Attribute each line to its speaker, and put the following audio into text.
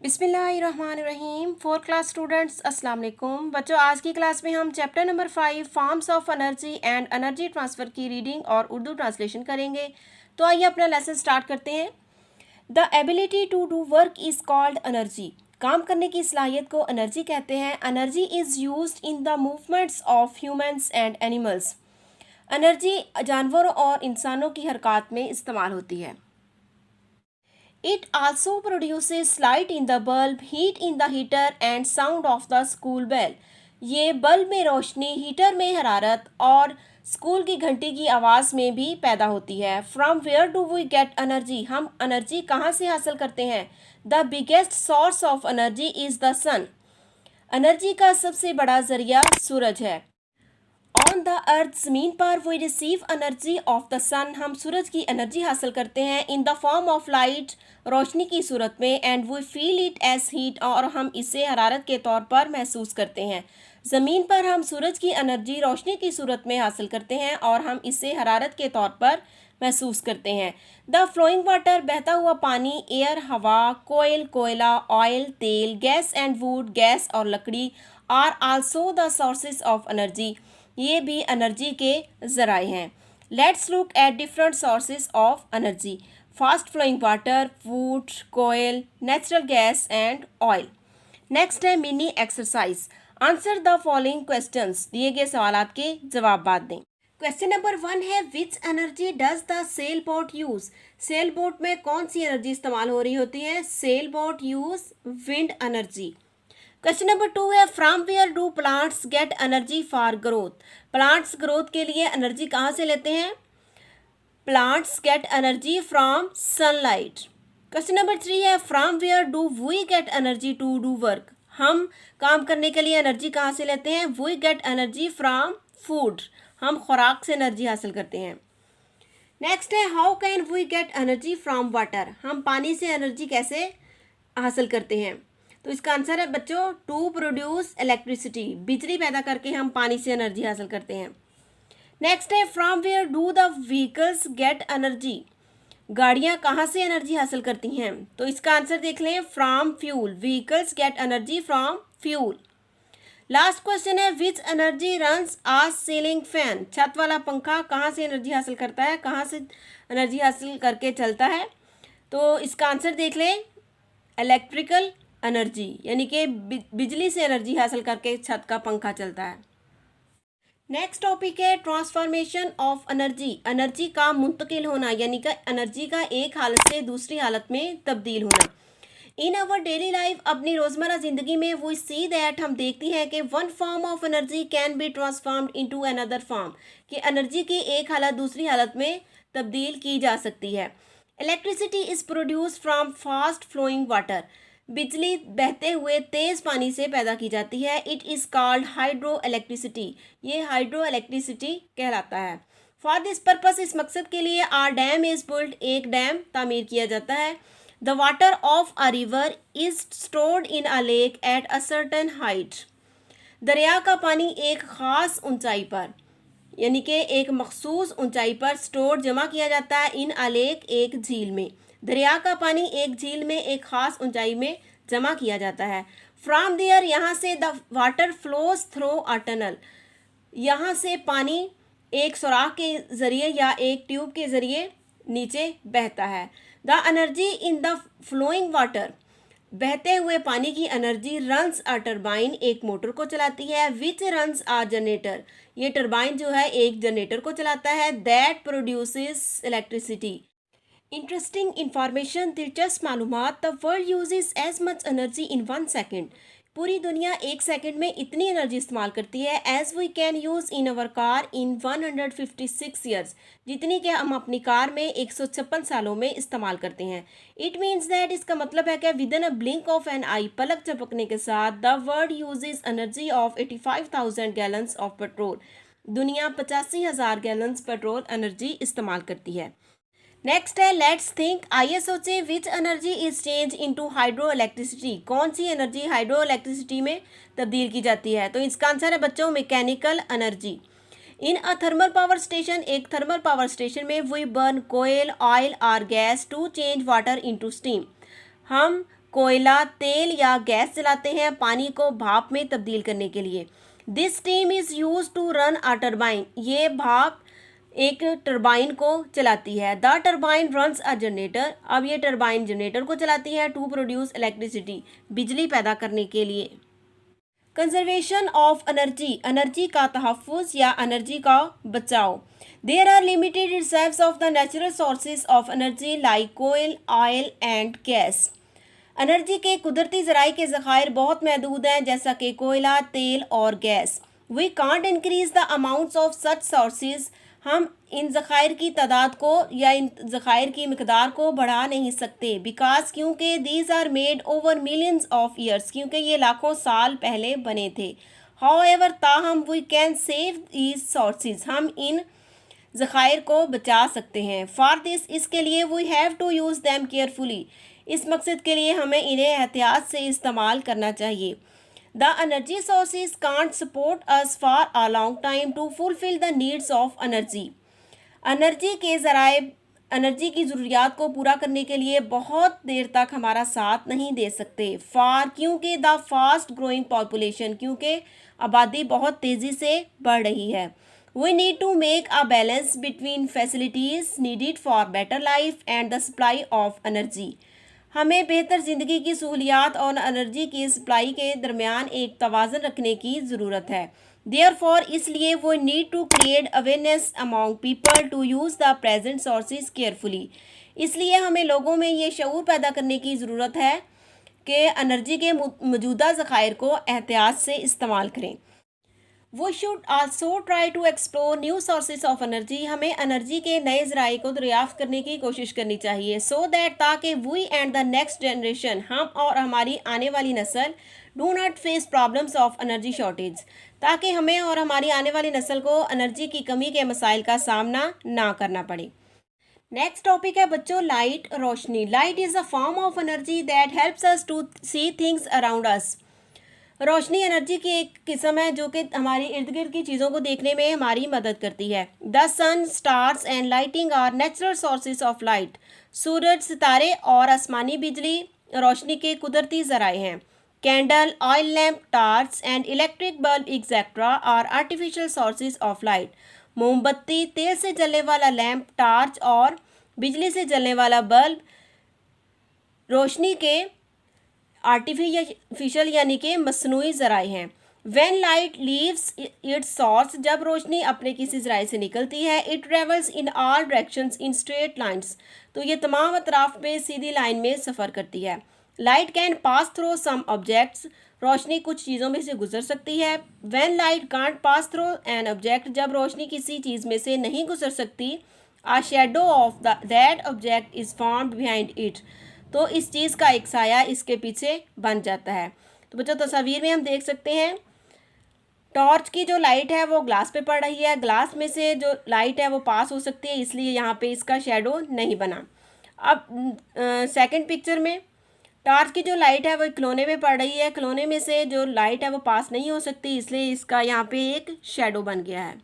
Speaker 1: बिस्मिल्लाहिर्रहमानिर्रहीम। 4 class students अस्सलाम वालेकुम। बच्चों, आज की क्लास में हम chapter number 5 forms of energy and energy transfer की रीडिंग और उर्दू ट्रांसलेशन करेंगे। तो आइए अपना लेसन स्टार्ट करते हैं। The ability to do work is called energy. काम करने की सलाहियत को एनर्जी कहते हैं। Energy is used in the movements of humans and animals. Energy जानवरों और इंसानों की हरकत में इस्तेमाल होती है। It also produces light in the bulb, heat in the heater and sound of the school bell. ये बल्ब में रोशनी, हीटर में हरारत और स्कूल की घंटी की आवाज़ में भी पैदा होती है। From where do we get energy? हम एनर्जी कहाँ से हासिल करते हैं? The biggest source of energy is the sun. Energy का सबसे बड़ा जरिया सूरज है। ऑन द अर्थ, ज़मीन पर, we receive energy of the sun. हम सूरज की एनर्जी हासिल करते हैं in the form of light, रोशनी की सूरत में, and we feel it as heat, और हम इसे हरारत के तौर पर महसूस करते हैं। ज़मीन पर हम सूरज की एनर्जी रोशनी की सूरत में हासिल करते हैं और हम इसे हरारत के तौर पर महसूस करते हैं। द फ्लोइंग वाटर, बहता हुआ पानी, एयर हवा, कोयल कोयला, ऑयल तेल, गैस एंड वुड गैस और लकड़ी, are also the sources of energy, ये भी एनर्जी के ज़राए हैं। Let's look at different sources of energy. Fast flowing water, wood, coal, natural gas and oil. Next है mini exercise. Answer the following questions. दिए गए सवालात के जवाब बाद दें। क्वेश्चन नंबर 1 है, which energy does the sail boat use? Sail boat में कौन सी एनर्जी इस्तेमाल हो रही होती है? Sail boat use wind energy. Question number 2 है, from where do plants get energy for growth? Plants growth के लिए एनर्जी कहाँ से लेते हैं? Plants get energy from sunlight. Question number 3 है, from where do we get energy to do work? हम काम करने के लिए एनर्जी कहाँ से लेते हैं? We get energy from food. हम खुराक से एनर्जी हासिल करते हैं। नेक्स्ट है, how can we get energy from water? हम पानी से एनर्जी कैसे हासिल करते हैं? तो इसका आंसर है बच्चों, टू प्रोड्यूस इलेक्ट्रिसिटी। बिजली पैदा करके हम पानी से एनर्जी हासिल करते हैं। नेक्स्ट है, from where do the vehicles get energy? गाड़ियाँ कहाँ से एनर्जी हासिल करती हैं? तो इसका आंसर देख लें, from fuel. Vehicles get energy from fuel. Last question है, which energy runs a ceiling fan? छत वाला पंखा कहाँ से एनर्जी हासिल करता है? कहाँ से एनर्जी हासिल करके चलता है? तो इसका आंसर देख लें, इलेक्ट्रिकल एनर्जी, यानी कि बिजली से एनर्जी हासिल करके छत का पंखा चलता है। नेक्स्ट टॉपिक है ट्रांसफॉर्मेशन ऑफ एनर्जी। एनर्जी का मुंतकिल होना, यानी कि एनर्जी का एक हालत से दूसरी हालत में तब्दील होना। इन अवर डेली लाइफ, अपनी रोज़मर्रा ज़िंदगी में वो सी दैट, हम देखते हैं कि one form of energy can be transformed into another form, कि एनर्जी की एक हालत दूसरी हालत में तब्दील की जा सकती है। Electricity is produce from fast flowing water. बिजली बहते हुए तेज़ पानी से पैदा की जाती है। It is called hydro electricity. ये हाइड्रो इलेक्ट्रिसिटी कहलाता है। फॉर दिस पर्पस, इस मकसद के लिए आर डैम इज़ बिल्ड, एक डैम तामीर किया जाता है। The water of a river is stored in a lake at a certain height. दरिया का पानी एक ख़ास ऊंचाई पर, यानी कि एक मखसूस ऊंचाई पर स्टोर जमा किया जाता है। इन अ लेक, एक झील में। दरिया का पानी एक झील में एक ख़ास ऊंचाई में जमा किया जाता है। फ्रॉम देयर, यहाँ से, the water flows through a tunnel, यहाँ से पानी एक सुराख के ज़रिए या एक ट्यूब के ज़रिए नीचे बहता है। The energy in the flowing water, बहते हुए पानी की एनर्जी रन्स अ टरबाइन, एक मोटर को चलाती है। विच रन्स अ जनरेटर, ये टरबाइन जो है एक जनरेटर को चलाता है। That produces electricity. Interesting information, दिलचस्प मालूमात। The world uses as much energy in 1 second. पूरी दुनिया 1 सेकंड में इतनी एनर्जी इस्तेमाल करती है as we can use in our car in 156 years, जितनी कि हम अपनी कार में 156 सालों में इस्तेमाल करते हैं। इट मीन्स दैट, इसका मतलब है कि within a blink of an eye, पलक झपकने के साथ, the world uses energy of 85,000 gallons of petrol. दुनिया 85,000 गैलन्स पेट्रोल एनर्जी इस्तेमाल करती है। नेक्स्ट है, लेट्स थिंक, आइए सोचें, which energy is change into hydro electricity? कौन सी एनर्जी हाइड्रो इलेक्ट्रिसिटी में तब्दील की जाती है? तो इसका आंसर है बच्चों, mechanical energy. In a thermal power station, एक थर्मल पावर स्टेशन में वी बर्न कोयल, ऑयल और gas to change water into steam. हम कोयला, तेल या गैस जलाते हैं पानी को भाप में तब्दील करने के लिए। This steam is use to run a turbine. ये भाप एक टरबाइन को चलाती है। The turbine runs a generator. अब ये टरबाइन जनरेटर को चलाती है टू प्रोड्यूस इलेक्ट्रिसिटी, बिजली पैदा करने के लिए। कंजर्वेशन ऑफ एनर्जी, एनर्जी का तहफ़्फ़ुज़ या एनर्जी का बचाव। There are limited reserves of the natural sources of energy like coal, oil and gas. Energy के कुदरती ज़राए के ज़खायर बहुत महदूद हैं, जैसा कि कोयला, तेल और गैस। We can't increase the amounts of such sources. हम इन ज़खायर की तादाद को या इन ज़खायर की मकदार को बढ़ा नहीं सकते। बिकॉज क्योंकि these are made over millions of years, क्योंकि ये लाखों साल पहले बने थे। हाउएवर ताहम we can save these sources. हम इन ज़खायर को बचा सकते हैं। फॉर दिस, इसके लिए we have to use them carefully. इस मकसद के लिए हमें इन्हें एहतियात से इस्तेमाल करना चाहिए। The energy sources can't support us for a long time to fulfil the needs of energy. Energy के ज़राए एनर्जी की ज़रूरियात को पूरा करने के लिए बहुत देर तक हमारा साथ नहीं दे सकते। फॉर, क्योंकि द फास्ट ग्रोइंग पॉपुलेशन, क्योंकि आबादी बहुत तेज़ी से बढ़ रही है। We need to make a balance between facilities needed for better life and the supply of energy. हमें बेहतर ज़िंदगी की सहूलियात और एनर्जी की सप्लाई के दरमियान एक तवाज़न रखने की ज़रूरत है। देयरफॉर, इसलिए we need to create awareness among people to use the present sources carefully. इसलिए हमें लोगों में ये शऊर पैदा करने की ज़रूरत है कि एनर्जी के मौजूदा ज़खायर को एहतियात से इस्तेमाल करें। We should also try to explore new sources of energy. हमें एनर्जी के नए ज़राए को दरियाफ्त करने की कोशिश करनी चाहिए। सो दैट, ताकि we and the next generation, हम और हमारी आने वाली नस्ल, do not face problems of energy shortage, ताकि हमें और हमारी आने वाली नस्ल को एनर्जी की कमी के मसाइल का सामना ना करना पड़े। नेक्स्ट टॉपिक है बच्चों लाइट, रोशनी। Light is a form of energy that helps us to see things around us. रोशनी एनर्जी की एक किस्म है जो कि हमारी इर्द गिर्द की चीज़ों को देखने में हमारी मदद करती है। The sun, stars and lighting are natural sources of light. सूरज, सितारे और आसमानी बिजली रोशनी के कुदरती ज़राए हैं। Candle, oil lamp, torch and electric bulb etcetera are artificial sources of light. मोमबत्ती, तेल से जलने वाला लैम्प, टार्च और बिजली से जलने वाला बल्ब रोशनी के आर्टिफिशियल यानी कि मसनूई ज़राए हैं। When light leaves it's source, जब रोशनी अपने किसी ज़राए से निकलती है, it travels in all directions in straight lines, तो ये तमाम अतराफ में सीधी लाइन में सफ़र करती है। Light can pass through some objects, रोशनी कुछ चीज़ों में से गुजर सकती है। When light can't pass through an object, जब रोशनी किसी चीज़ में से नहीं गुजर सकती, a shadow of that object is formed behind it, तो इस चीज़ का एक साया इसके पीछे बन जाता है। तो बच्चों तस्वीर में हम देख सकते हैं टॉर्च की जो लाइट है वो ग्लास पे पड़ रही है, ग्लास में से जो लाइट है वो पास हो सकती है, इसलिए यहाँ पे इसका शेडो नहीं बना। अब सेकंड पिक्चर में टॉर्च की जो लाइट है वो खिलौने में पड़ रही है, खिलौने में से जो लाइट है वो पास नहीं हो सकती, इसलिए इसका यहाँ पे एक शेडो बन गया है।